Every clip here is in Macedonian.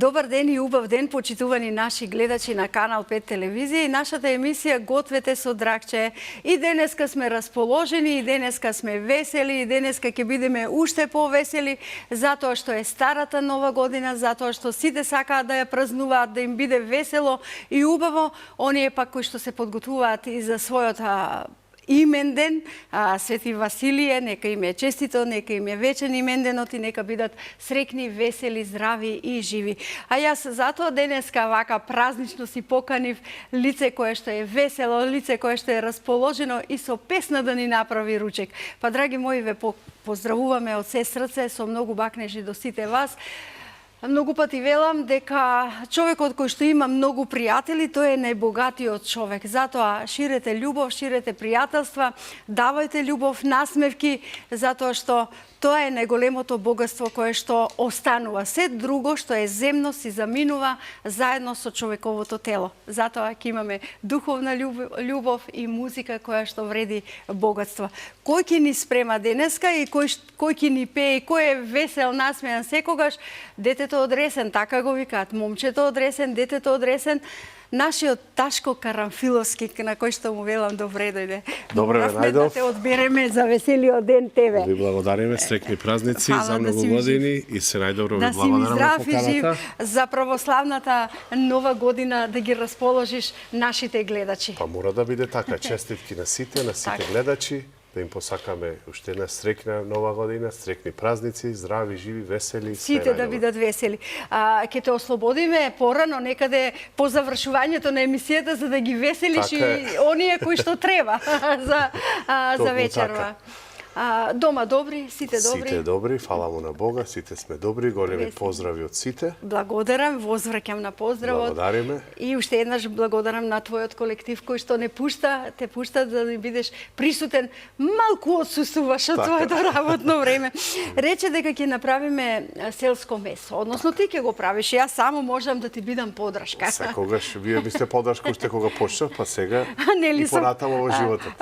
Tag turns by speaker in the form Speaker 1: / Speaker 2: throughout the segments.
Speaker 1: Добар ден и убав ден, почитувани наши гледачи на Канал 5 телевизија и нашата емисија Гответе со Дракче. И денеска сме расположени, и денеска сме весели, и денеска ќе бидеме уште повесели, затоа што е старата нова година, затоа што сите сакаат да ја празнуваат, да им биде весело и убаво. Оние пак кои што се подготвуваат и за својот имен ден, Свети Василие, нека им е честито, нека им е вечен имен денот и нека бидат срекни, весели, здрави и живи. А јас затоа денеска вака празнично си поканив лице кое што е весело, лице кое што е расположено и со песна да ни направи ручек. Па, драги мои, ве поздравуваме од се срце, со многу бакнежи до сите вас. Многу пати велам дека човекот кој што има многу пријатели, тој е најбогатиот човек. Затоа ширете љубов, ширете пријателства, давајте љубов, насмевки, затоа што тоа е најголемото богатство кое што останува. Се друго што е земно си заминува заедно со човековото тело. Затоа ќе имаме духовна љубов и музика која што вреди богатство. Кој ќе ни спрема денеска и кој ќе ни пее, кој е весел, насмејан секогаш, детето од Ресен, така го викаат, момчето од Ресен, детето од Ресен. Нашиот Ташко Карамфиловски, на кој што му велам добре дојде.
Speaker 2: Добре, најдов.
Speaker 1: Да те одбереме за веселиот ден тебе.
Speaker 2: Ви благодариме, срекни празници, за многу години и се најдобро ви
Speaker 1: благодараме по каната. Да си ми здрав и жив за православната нова година да ги расположиш нашите гледачи.
Speaker 2: Па мора да биде така, честитки на сите гледачи, да им посакаме уште една срекна нова година, срекни празници, здрави, живи, весели.
Speaker 1: Сите да бидат весели. Ќе те ослободиме порано, некаде по завршувањето на емисијата, за да ги веселиш и оние кои што треба за вечерва. Дома добри, сите добри?
Speaker 2: Сите добри, фала му на Бога, сите сме добри, големи поздрави од сите.
Speaker 1: Благодарам, возвраќам на поздравот.
Speaker 2: Благодариме.
Speaker 1: И уште еднаш благодарам на твојот колектив кој што те пушта да бидеш присутен, малку отсуствуваш од твоето работно време. Рече дека ќе направиме селско месо, односно ти ќе го правиш, јас само можам да ти бидам подршка.
Speaker 2: Секогаш, вие би сте подршка уште кога почнав, па сега и понатаму во животот.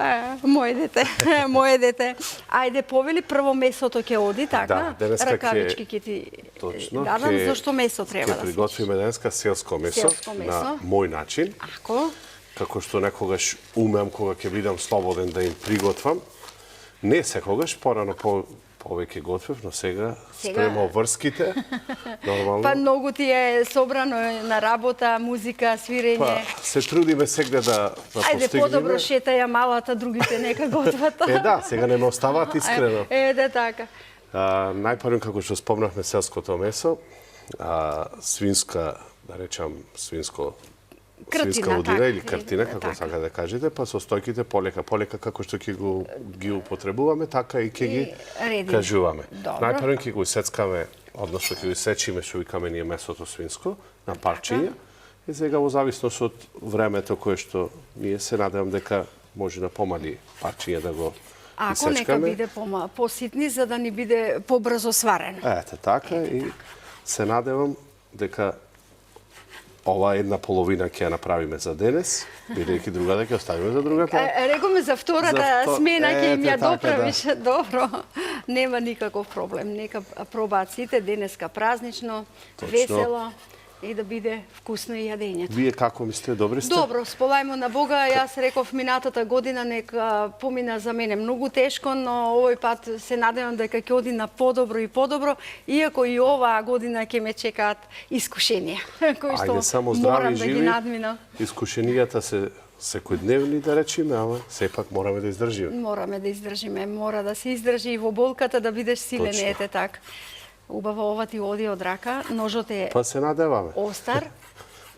Speaker 1: Моје дете. Ајде, повели, прво месото ќе оди, така?
Speaker 2: Да, денеска
Speaker 1: ракавички ќе ти дадам, зашто месо треба да
Speaker 2: ќе приготвиме денеска селско месо на мој начин.
Speaker 1: Ако?
Speaker 2: Како што некогаш умем кога ќе бидам слободен да им приготвам. Не секогаш, порано повеќе готвев, но сега спрема врските, нормално.
Speaker 1: Па многу ти е собрано на работа, музика, свирење.
Speaker 2: Па се трудиме сегде да постигнеме.
Speaker 1: Ајде, подобро шетаја малата, другите нека готват.
Speaker 2: Да, сега не ме оставаат искрено.
Speaker 1: Да, така.
Speaker 2: Најпрво, како што спомнавме селското месо, свинска, да речам, свинска удина или картина, како сака да кажете, па со стојките полека како што ќе ги употребуваме, така и ќе ги кажуваме. Најпрво ќе го исецкаме, односно ќе го исечиме, што викаме ние месото свинско, на парчиња. И сега во зависност од времето кое што ние се надевам дека може на помали парчиња да го исечкаме.
Speaker 1: Ако нека биде поситни, за да ни биде побрзо сварено.
Speaker 2: Ете, така и се надевам дека ова една половина ќе ја направиме за денес, бидејќи другата ќе оставиме за другата.
Speaker 1: Рекоме за втората смена ќе им ја доправиш. Добро, нема никаков проблем. Нека пробаат сите денеска празнично, весело и да биде вкусно и јадењето.
Speaker 2: Вие како мислите, добри сте?
Speaker 1: Добро, сполајмо на Бога. Јас реков минатата година нека помина за мене многу тешко, но овој пат се надевам дека ќе оди на подобро и подобро, иако и оваа година ќе ме чекаат искушенија, кои што морам да ги надминам.
Speaker 2: Искушенијата се секојдневни, да речеме, ама сепак мораме да издржиме.
Speaker 1: Мораме да издржиме, мора да се издржи и во болката да бидеш силен, ете така. Убаво, ова ти оди од рака, ножот е
Speaker 2: па се надеваме.
Speaker 1: Остар.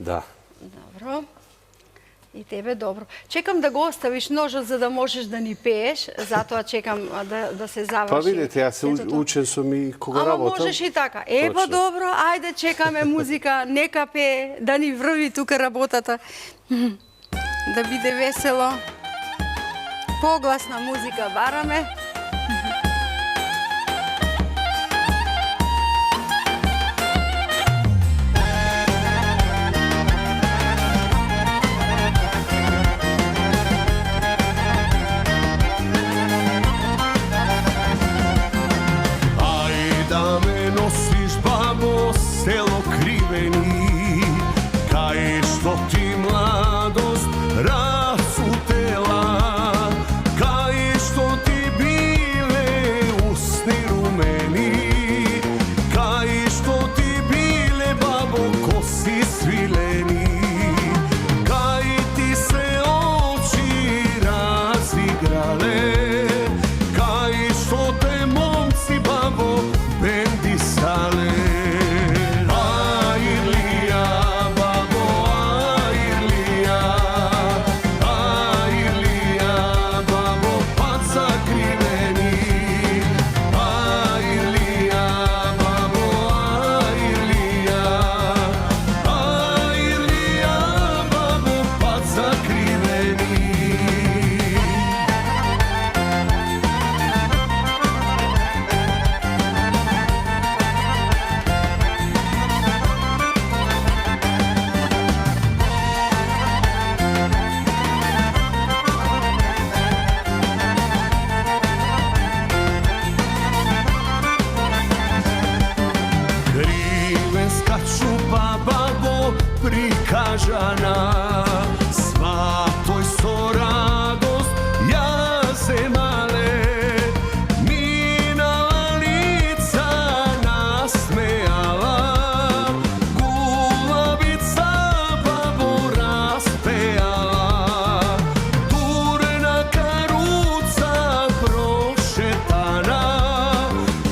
Speaker 2: Да.
Speaker 1: Добро. И тебе добро. Чекам да го оставиш ножот за да можеш да ни пееш, затоа чекам да се заврши.
Speaker 2: Па видите, јас се учен сум и кога работам.
Speaker 1: Ама можеш и така. Па добро, ајде чекаме музика, нека пее, да ни врви тука работата. Да биде весело. Погласна музика бараме.
Speaker 3: Село кривени Važana, svatoj so radost jaze male, minala lica nasmejala, gulabica babo raspejala, turna karuca prošetana,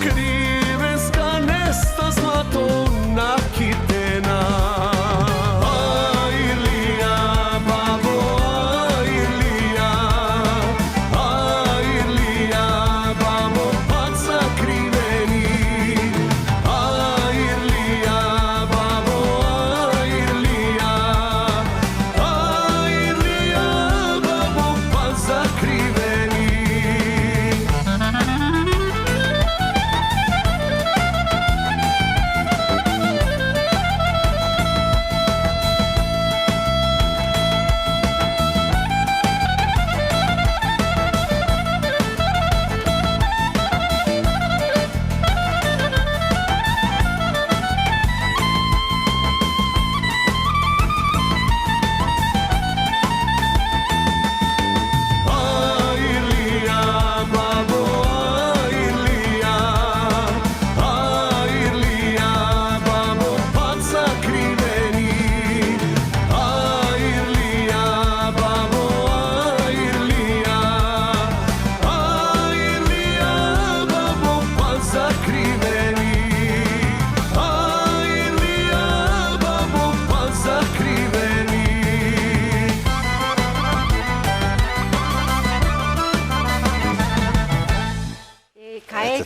Speaker 3: krivenska nesta zlato nakitena.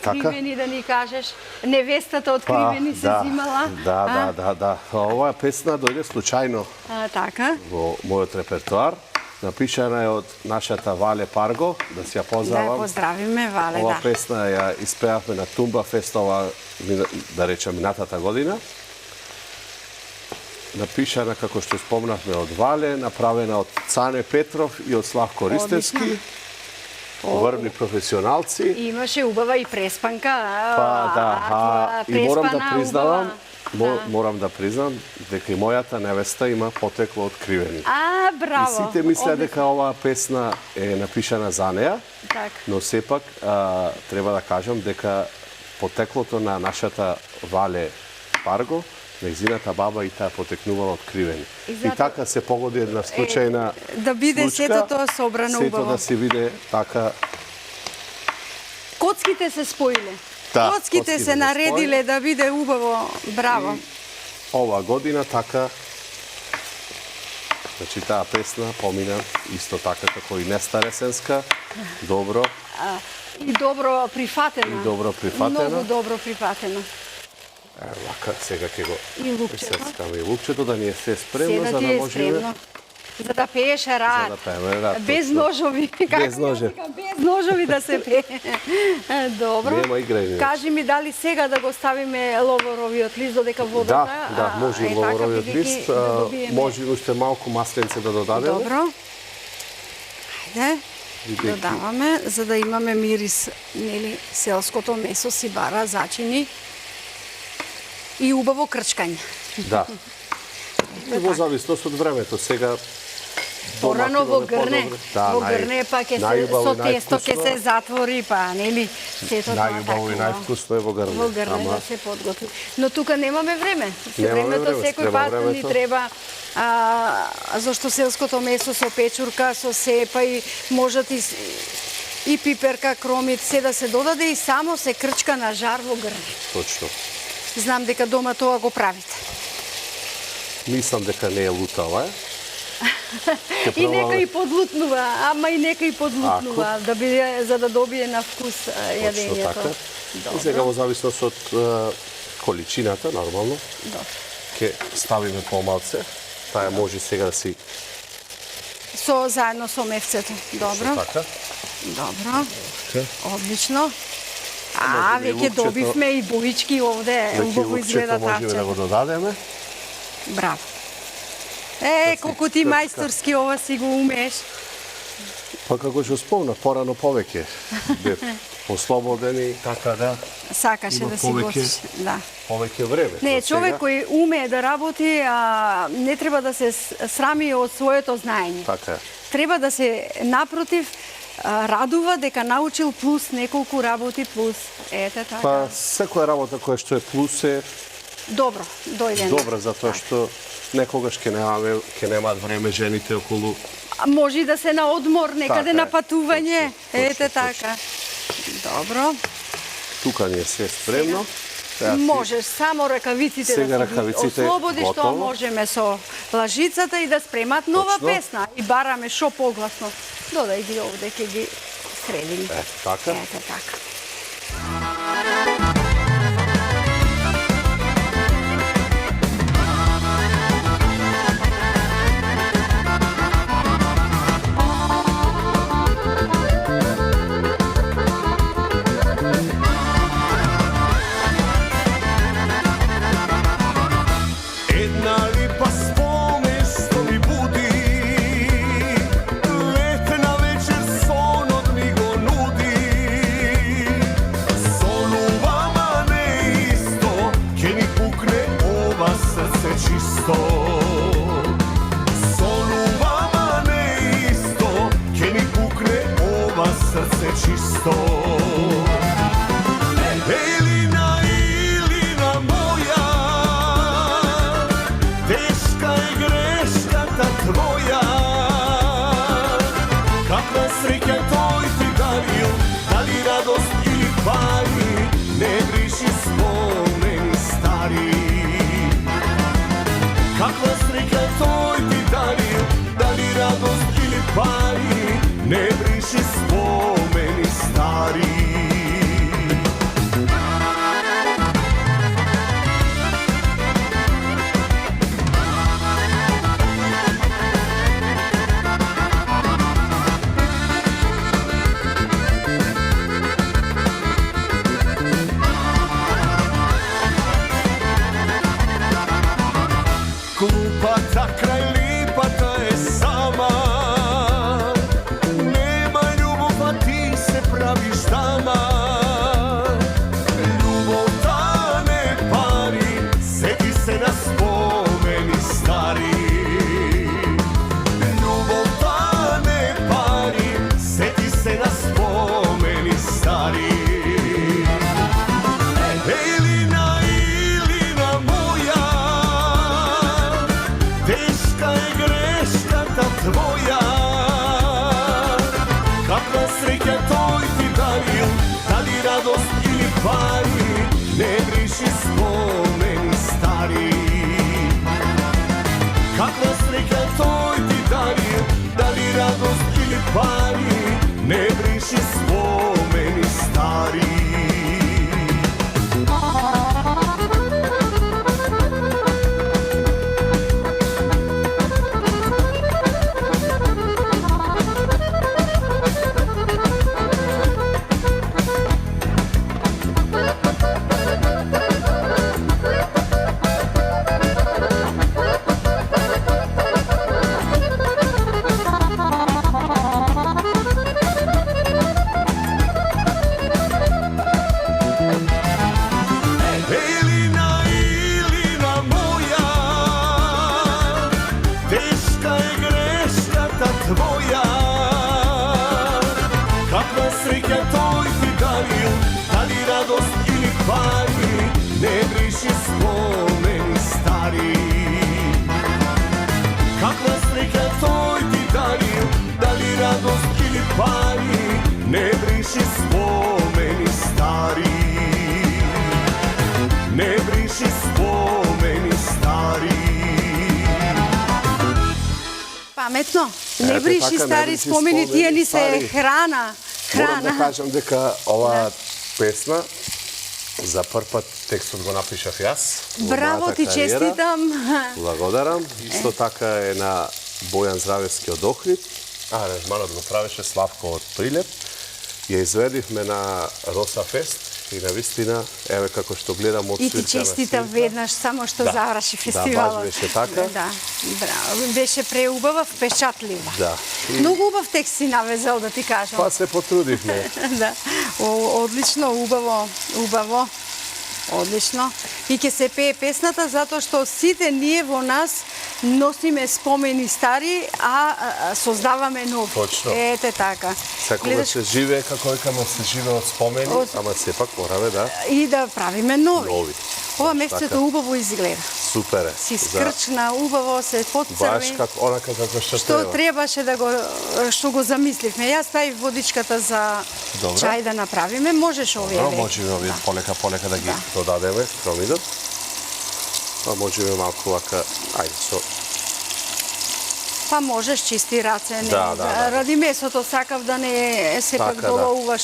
Speaker 1: Кривени, да ни кажеш, невестата од Кривени се взимала.
Speaker 2: Да. Оваа песна дојде случајно
Speaker 1: така.
Speaker 2: во мојот репертоар. Напишана е од нашата Вале Парго, да си ја поздравам.
Speaker 1: Да ја поздравиме, Вале,
Speaker 2: Ова песна ја испеавме на Тумба Фест да речем, минатата година. Напишана, како што спомнавме, од Вале, направена од Цане Петров и од Славко Ристевски. Врвни професионалци.
Speaker 1: Имаше убава и преспанка.
Speaker 2: И морам да признам дека и мојата невеста има потекло од Кривени.
Speaker 1: Браво!
Speaker 2: И сите мислеа дека оваа песна е напишана за неа, но сепак треба да кажам дека потеклото на нашата Вале Парго, нејзината баба и таа потекнувала од Кривени. И така се погоди една случајна
Speaker 1: да биде сето тоа собрано убаво.
Speaker 2: Сето да се биде така.
Speaker 1: Коцките се споиле.
Speaker 2: Да,
Speaker 1: коцките се наредиле да биде убаво. Браво.
Speaker 2: Ова година така, значи таа песна помина исто така како и Нестаресенска, добро.
Speaker 1: И добро прифатена. Многу добро прифатена.
Speaker 2: Вака, сега ќе го
Speaker 1: исецкаме
Speaker 2: и лукчето да ни е се спремно, за да можеме...
Speaker 1: За да пееш рад.
Speaker 2: За да пееме рад.
Speaker 1: Без ножови.
Speaker 2: Без ножови.
Speaker 1: Без ножови да се пее. Добро.
Speaker 2: Нема играње.
Speaker 1: Кажи ми дали сега да го ставиме ловоровиот лист додека водата...
Speaker 2: Да, може и ловоровиот лист. Може уште малку масленце да додадеме.
Speaker 1: Добро. Ајде. Додаваме, за да имаме мирис, нели, селското месо си бара, зачини и убаво крчкање.
Speaker 2: Да. И во зависност од времето. Сега
Speaker 1: порано во грне, па ќе се со тесто ќе се затвори, па нели сето тоа така.
Speaker 2: Најубаво и највкусно е во грне.
Speaker 1: Во грне да се подготви. Но тука немаме време. Времето секој пат ни треба, зашто селското месо со печурка, со сепа и можат и пиперка, кромит, се да се додаде и само се крчка на жар во грне.
Speaker 2: Точно.
Speaker 1: Знам дека дома тоа го правите.
Speaker 2: Мислам дека не е лутава,
Speaker 1: И некој подлутнува, ама и некој подлутнува, да биде, за да добие на вкус јадењето.
Speaker 2: Точно така. И сега во зависност од количината, нормално, ќе ставиме помалце. Таа може сега да си...
Speaker 1: Заедно со мефцето. Добро.
Speaker 2: Така.
Speaker 1: Добро. Одлично. Веќе добивме и боички овде. Убаво изгледа таче.
Speaker 2: Можеме да го додадеме.
Speaker 1: Браво. Колку ти мајсторски ова си го умееш.
Speaker 2: Па како што спомнав, порано повеќе бев послободени, така да
Speaker 1: Сакаше
Speaker 2: има
Speaker 1: да си
Speaker 2: повеќе-
Speaker 1: гостиш. Да.
Speaker 2: повеќе време.
Speaker 1: Не,
Speaker 2: За
Speaker 1: човек
Speaker 2: сега,
Speaker 1: кој умее да работи, не треба да се срами од своето знаење.
Speaker 2: Така е.
Speaker 1: Треба да се, напротив, радува дека научил плюс неколку работи плюс. Ете така.
Speaker 2: Па секоја работа која што е плюс е
Speaker 1: Добро, дојдено.
Speaker 2: добра, затоа што некогаш ќе немаат време жените околу.
Speaker 1: Може и да се на одмор, некаде
Speaker 2: Така
Speaker 1: на
Speaker 2: е.
Speaker 1: патување.
Speaker 2: Точно,
Speaker 1: Ете
Speaker 2: точно.
Speaker 1: така. Добро.
Speaker 2: Тука ни е се спремно. Сега си-
Speaker 1: Можеш само ракавиците
Speaker 2: Сега
Speaker 1: да си ги
Speaker 2: ракавиците
Speaker 1: ослободиш, тоа
Speaker 2: готово.
Speaker 1: можеме со лажицата и да спремат нова
Speaker 2: Точно.
Speaker 1: песна. И бараме шо погласно. Додај ги овде, ќе ги средим.
Speaker 2: Ето така.
Speaker 1: Ете така.
Speaker 3: Една липа спомен што ми буди, летна вечер сонот ми го нуди. Сонувама не исто, ке ни пукне ова срце чисто. Сонувама не исто, ке ни пукне ова срце чисто. Елина, Илина моја, тешка е грешката твоја. Каква среќа тој ти дарил, дали радост или пари, не бриши спомени стари. Каква среќа тој ти дарил, дали радост или пари, не бриши спомени стари. Клупата крај липата е сама, нема љубов, а ти се правиш дама. Љубовта не пари, сети се на спомени стари. Љубовта не пари, сети се на спомени стари. Елина, Илина моја, тешка е грешката твоја. Каква среќа тој ти дарил, дали радост или пари, не бриши спомени стари. Каква среќа тој ти дарил, дали радост или пари, не бриши спомени стари. Елина, Илина моја, тешка е грешката твоја. Каква среќа тој ти дарил, дали радост или пари, не бриши спомени стари. Каква среќа тој ти дарил, дали радост или пари, не бриши спомени стари. Не бриши спомени стари.
Speaker 1: Паметно. Не
Speaker 2: Ете
Speaker 1: бриши
Speaker 2: така, не
Speaker 1: стари
Speaker 2: бриши
Speaker 1: спомени, тие ни се
Speaker 2: стари.
Speaker 1: храна.
Speaker 2: Морам да
Speaker 1: Храна.
Speaker 2: кажам дека оваа песна за прв пат текстот го напишав јас. во
Speaker 1: Браво
Speaker 2: мојата
Speaker 1: ти,
Speaker 2: кариера.
Speaker 1: честитам.
Speaker 2: Благодарам. Исто така е на Бојан Здравевски од Охрид. Аранжманот го правеше Славко од Прилеп. Ја изведивме на Роса Фест и на вистина, еве како што гледам од
Speaker 1: И ти
Speaker 2: свирка на
Speaker 1: честитам
Speaker 2: свирка.
Speaker 1: веднаш, само што
Speaker 2: Да.
Speaker 1: заврши
Speaker 2: Да,
Speaker 1: фестивалот.
Speaker 2: баш беше така.
Speaker 1: Да, браво. Беше преубава, впечатлива.
Speaker 2: Да. И-
Speaker 1: Многу убав текст си навезал, да ти кажам.
Speaker 2: Па се потрудивме.
Speaker 1: Да. Одлично, убаво, убаво. Одлично. И ќе се пее песната затоа што сите ние во нас носиме спомени стари, а создаваме нови.
Speaker 2: Точно.
Speaker 1: Ете така.
Speaker 2: Секогаш се живее, како викаме, се живее од спомени, ама сепак мораме да
Speaker 1: И да правиме нови.
Speaker 2: нови.
Speaker 1: Ова
Speaker 2: Баш
Speaker 1: месецето
Speaker 2: така.
Speaker 1: убаво изгледа.
Speaker 2: Супер е.
Speaker 1: Си
Speaker 2: За-
Speaker 1: скрчна, убаво се
Speaker 2: Баш
Speaker 1: подцрви.
Speaker 2: како онака како што
Speaker 1: Што
Speaker 2: треба.
Speaker 1: требаше да го што го замисливме. Јас ставив водичката за
Speaker 2: Добро.
Speaker 1: чај да направиме. Можеш овие.
Speaker 2: Добро,
Speaker 1: веќе.
Speaker 2: можеме овие полека да ги додадеме, кромидот. Па можеме малку вака, ајде со
Speaker 1: Па можеш чисти раце, не.
Speaker 2: Да.
Speaker 1: Ради месото сакав да не сепак
Speaker 2: Така,
Speaker 1: долоуваш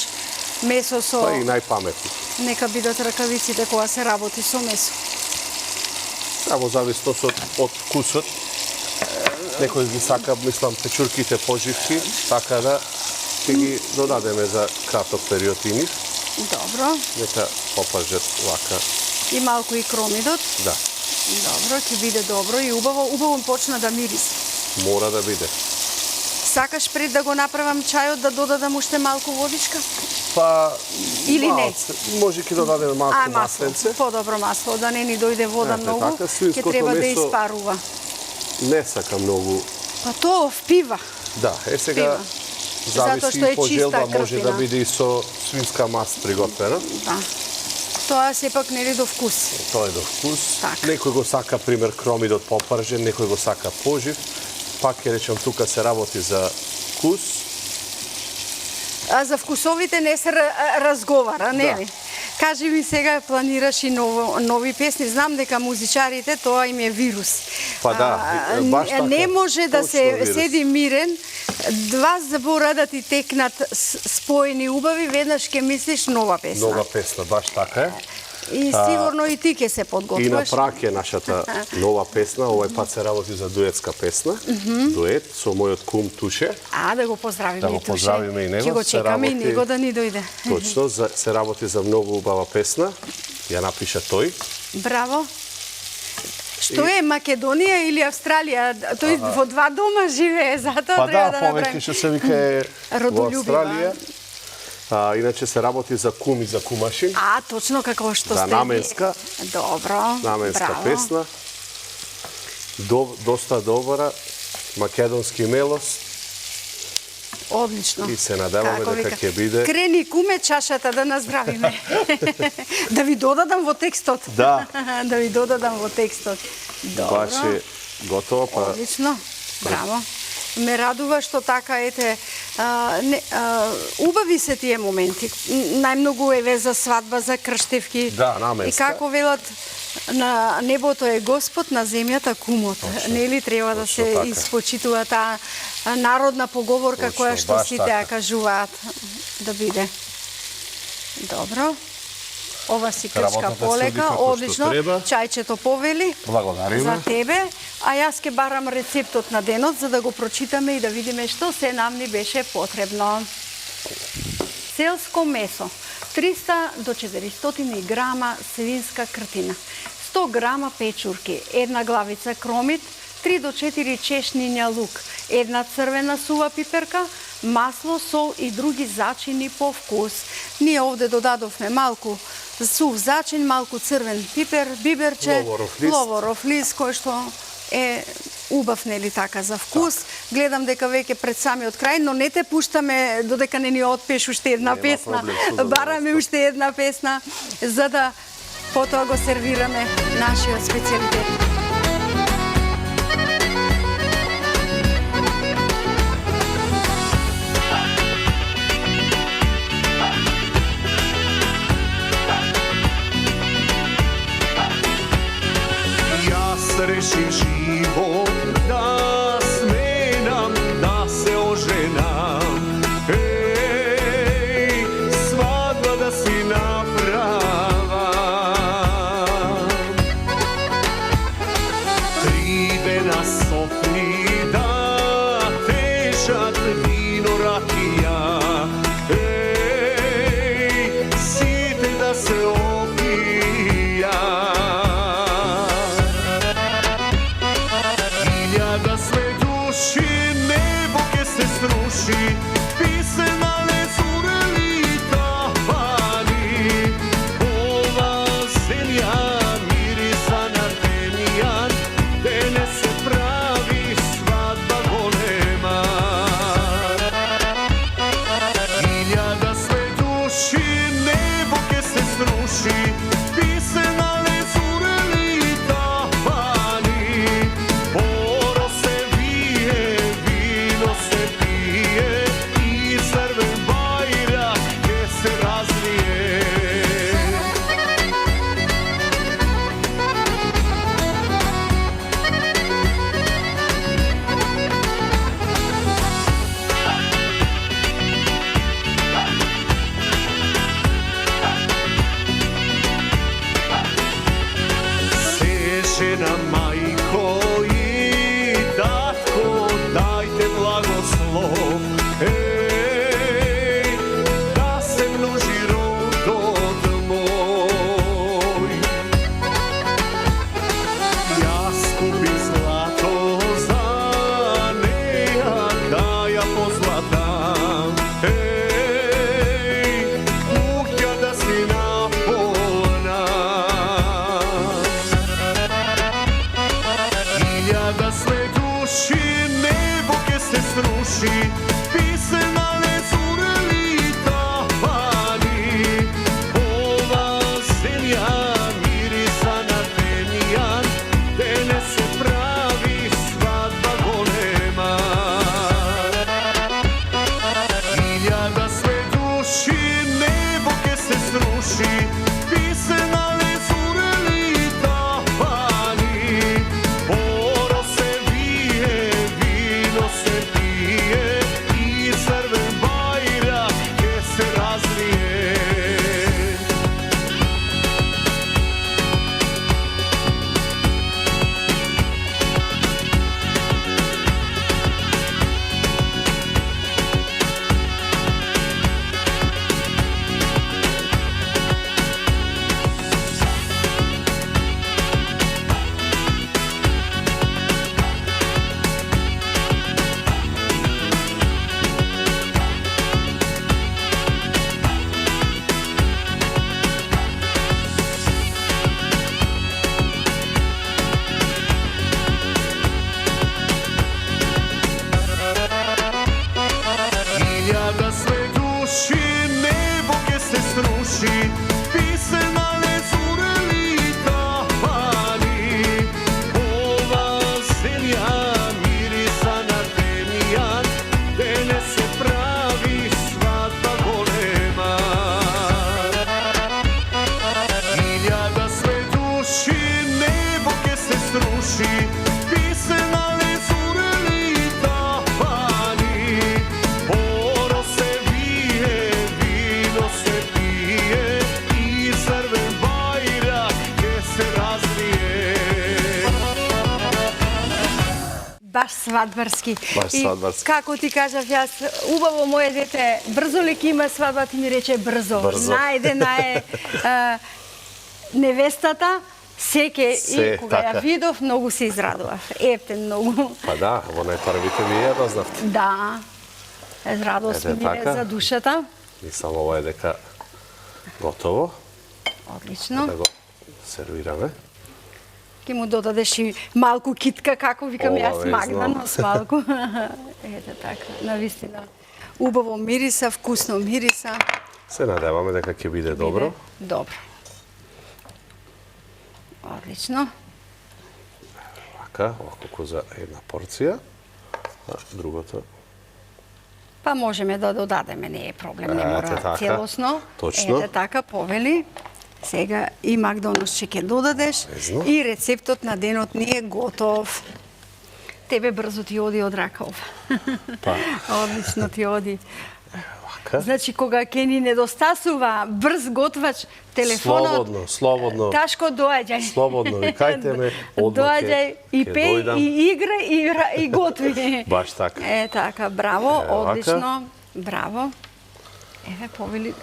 Speaker 1: месо со
Speaker 2: па и најпаметни.
Speaker 1: нека бидат ракавиците кога се работи со месо.
Speaker 2: Само зависност од вкусот. Некој ги сака, мислам, печурките поживки, така да ќе ги додадеме за краток период и нив.
Speaker 1: Добро.
Speaker 2: Нека попажат вака.
Speaker 1: И малку и кромидот.
Speaker 2: Да,
Speaker 1: Добро, ќе биде добро и убаво почна да мириси.
Speaker 2: мора да биде.
Speaker 1: Сакаш пред да го направам чајот да додадам уште малку водичка?
Speaker 2: Па
Speaker 1: Или не?
Speaker 2: малце, може ќе додадеме малку масленце.
Speaker 1: По-добро масло, да не ни дојде вода
Speaker 2: Ете,
Speaker 1: многу,
Speaker 2: така,
Speaker 1: ќе
Speaker 2: свинското
Speaker 1: треба да
Speaker 2: месо-
Speaker 1: испарува.
Speaker 2: Не сака многу.
Speaker 1: Па тоа впива.
Speaker 2: Да, сега
Speaker 1: Пива. Затоа
Speaker 2: зависи
Speaker 1: што е
Speaker 2: и по желба,
Speaker 1: чиста
Speaker 2: може да
Speaker 1: крпина.
Speaker 2: биде и со свинска маст приготвена.
Speaker 1: Да. Тоа сепак нели до вкус.
Speaker 2: Тоа е до вкус.
Speaker 1: Така.
Speaker 2: Некој го сака, пример, кромидот попржен, некој го сака пожив. Пак ќе речам, тука се работи за вкус.
Speaker 1: А за вкусовите не се разговара, нели?
Speaker 2: Да.
Speaker 1: Кажи ми сега, планираш и нови песни. Знам дека музичарите тоа им е вирус.
Speaker 2: Па да, баш така.
Speaker 1: Не може да
Speaker 2: Точно
Speaker 1: се
Speaker 2: вирус.
Speaker 1: седи мирен, два збора да ти текнат споени убави, веднаш ќе мислиш нова песна.
Speaker 2: Нова песна, баш така е.
Speaker 1: И сигурно и ти ќе се
Speaker 2: И на
Speaker 1: подготвиш.
Speaker 2: прак е нашата нова песна. Овој пат се работи за дуетска песна. Дует со мојот кум Туше.
Speaker 1: А, да го поздравиме
Speaker 2: Да го
Speaker 1: и Туше.
Speaker 2: поздравиме и него.
Speaker 1: Ќе го
Speaker 2: Се
Speaker 1: чекаме и
Speaker 2: работи-
Speaker 1: него да ни дојде.
Speaker 2: Точно, се работи за многу убава песна. Ја напиша тој.
Speaker 1: Браво. Што е Македонија или Австралија? Тој во два дома живее, затоа
Speaker 2: Па
Speaker 1: треба
Speaker 2: да,
Speaker 1: да
Speaker 2: повеќе
Speaker 1: направи.
Speaker 2: што се вика е во
Speaker 1: Родолюбива.
Speaker 2: Австралија. Иначе се работи за кум и за кумашин.
Speaker 1: А, точно како што
Speaker 2: Да,
Speaker 1: сте.
Speaker 2: наменска.
Speaker 1: Добро.
Speaker 2: Наменска
Speaker 1: браво.
Speaker 2: песна. Доста добра. Македонски мелост.
Speaker 1: Одлично.
Speaker 2: И се надеваме
Speaker 1: Како
Speaker 2: дека
Speaker 1: вика,
Speaker 2: ќе биде-
Speaker 1: Крени куме чашата да наздравиме. Да ви додадам во текстот.
Speaker 2: Да.
Speaker 1: Да ви додадам во текстот. Добро.
Speaker 2: Баш е готово, па
Speaker 1: Одлично. Браво. Ме радува што така ете убави се тие моменти. Најмногу еве за свадба, за крштевки.
Speaker 2: Да, наменска.
Speaker 1: И како велат на небото е Господ, на земјата кумот. Нели треба да се
Speaker 2: така.
Speaker 1: испочитува таа народна поговорка
Speaker 2: Точно,
Speaker 1: која што
Speaker 2: баш
Speaker 1: сите
Speaker 2: така.
Speaker 1: ја кажуваат да биде. Добро. Ова си крчка
Speaker 2: Работата се оди
Speaker 1: полека,
Speaker 2: како што
Speaker 1: одлично.
Speaker 2: треба.
Speaker 1: Чајчето повели.
Speaker 2: Благодариме.
Speaker 1: За тебе, а јас ќе барам рецептот на денот за да го прочитаме и да видиме што се нам ни беше потребно. Селско месо. 300 до 400 грама свинска кртина. 100 грама печурки, една главица кромит, 3 до 4 чешниња лук, една црвена сува пиперка, масло, сол и други зачини по вкус. Ние овде додадовме малку сув зачин, малку црвен пипер, биберче, ловоров лист, кој што е убав, нели така, за вкус. Гледам дека веќе пред самиот крај, но не те пуштаме додека не ни отпеш уште една
Speaker 2: Нема
Speaker 1: песна.
Speaker 2: проблем, со задоволство.
Speaker 1: Бараме уште една песна, за да потоа го сервираме нашиот специјалитет.
Speaker 3: Јас решив живот да сменам, да се оженам. Свадба да си направам. 3 дена сопни да тешат вино ракија. Сите да duši, nebo ke se sruši, pise na lezureli tapani. Oro se vije, vino se pije i crven bajrak ke se razvije. Hiljada sve duši, nebo ke se sruši, pise na lezureli tapani. Ova zemlja mirisa na temjan, dene se pravi svadba golema. Hiljada sve duši, nebo ke se sruši, pise na lezureli tapani. Oro se vije, vino se pije i crven bajrak ke se razvije.
Speaker 1: Баш свадбарски.
Speaker 2: Баш
Speaker 1: И
Speaker 2: свадбарски.
Speaker 1: како ти кажав јас, убаво моје дете, брзо ли ќе има свадба, ти ми рече брзо.
Speaker 2: Брзо.
Speaker 1: Најдена е невестата, секе
Speaker 2: Се,
Speaker 1: и кога ја
Speaker 2: така.
Speaker 1: видов, многу се израдував. Ептен многу.
Speaker 2: Па да, во најпрвите ми ја дознавте.
Speaker 1: Да. Радост
Speaker 2: Ете
Speaker 1: ми е
Speaker 2: така.
Speaker 1: за душата.
Speaker 2: И само ова е дека готово,
Speaker 1: Одлично.
Speaker 2: да го сервираме.
Speaker 1: Ке му додадеш и малку китка, како викам јас,
Speaker 2: Ова,
Speaker 1: магна,
Speaker 2: знам.
Speaker 1: но с малку. Ете така, навистина. Убаво мириса, вкусно мириса.
Speaker 2: Се надеваме дека ќе биде добро.
Speaker 1: Добро. Одлично.
Speaker 2: Вака, околку за една порција. А другото
Speaker 1: Па можеме да додадеме, не е проблем, не
Speaker 2: Ете
Speaker 1: мора
Speaker 2: така.
Speaker 1: целосно.
Speaker 2: Точно.
Speaker 1: Ете така, повели. Сега и Макдоналдс ќе додадеш.
Speaker 2: Лесно.
Speaker 1: И рецептот на денот ни е готов. Тебе брзо ти оди од раков.
Speaker 2: Па.
Speaker 1: Одлично ти оди.
Speaker 2: вака.
Speaker 1: Значи, кога ќе ни недостасува брз готвач, телефонот...
Speaker 2: Слободно.
Speaker 1: Ташко доаѓај.
Speaker 2: Слободно, викајте ме, одма
Speaker 1: Доаѓај и
Speaker 2: ќе
Speaker 1: пеј,
Speaker 2: дојдам.
Speaker 1: и играј, и готви.
Speaker 2: Баш така.
Speaker 1: Е, така, браво,
Speaker 2: Е, вака.
Speaker 1: одлично, браво. Еве, повели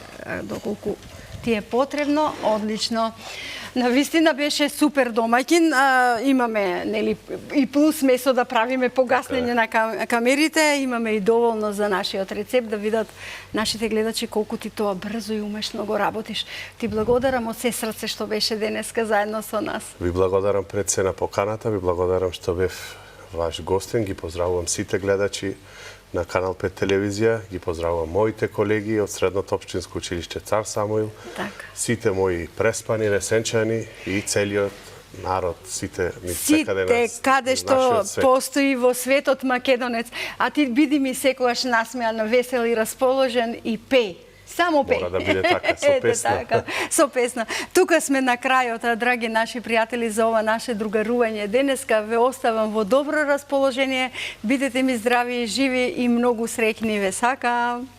Speaker 1: доколку ти е потребно, одлично. Навистина беше супер домаќин. Имаме, нели, и плюс месо да правиме погаснење на камерите, имаме и доволно за нашиот рецепт да видат нашите гледачи колку ти тоа брзо и умешно го работиш. Ти благодарам од се срце што беше денеска заедно со нас.
Speaker 2: Ви благодарам пред се на поканата, ви благодарам што бев ваш гостин, ги поздравувам сите гледачи на Канал 5 телевизија, ги поздравувам моите колеги од Средното општинско училиште Цар Самуил,
Speaker 1: Така.
Speaker 2: сите мои преспани ресенчани и целиот народ, сите секаде
Speaker 1: Сите
Speaker 2: на
Speaker 1: каде што
Speaker 2: нашиот свет.
Speaker 1: постои во светот македонец, а ти биди ми секогаш насмеан, весел и расположен и пеј. Само пеј.
Speaker 2: Мора да биде така, со
Speaker 1: Ете
Speaker 2: песна.
Speaker 1: така, со песна. Тука сме на крајот, драги наши пријатели, за ова наше другарување. Денеска ве оставам во добро расположение. Бидете ми здрави, живи и многу среќни ве сакам.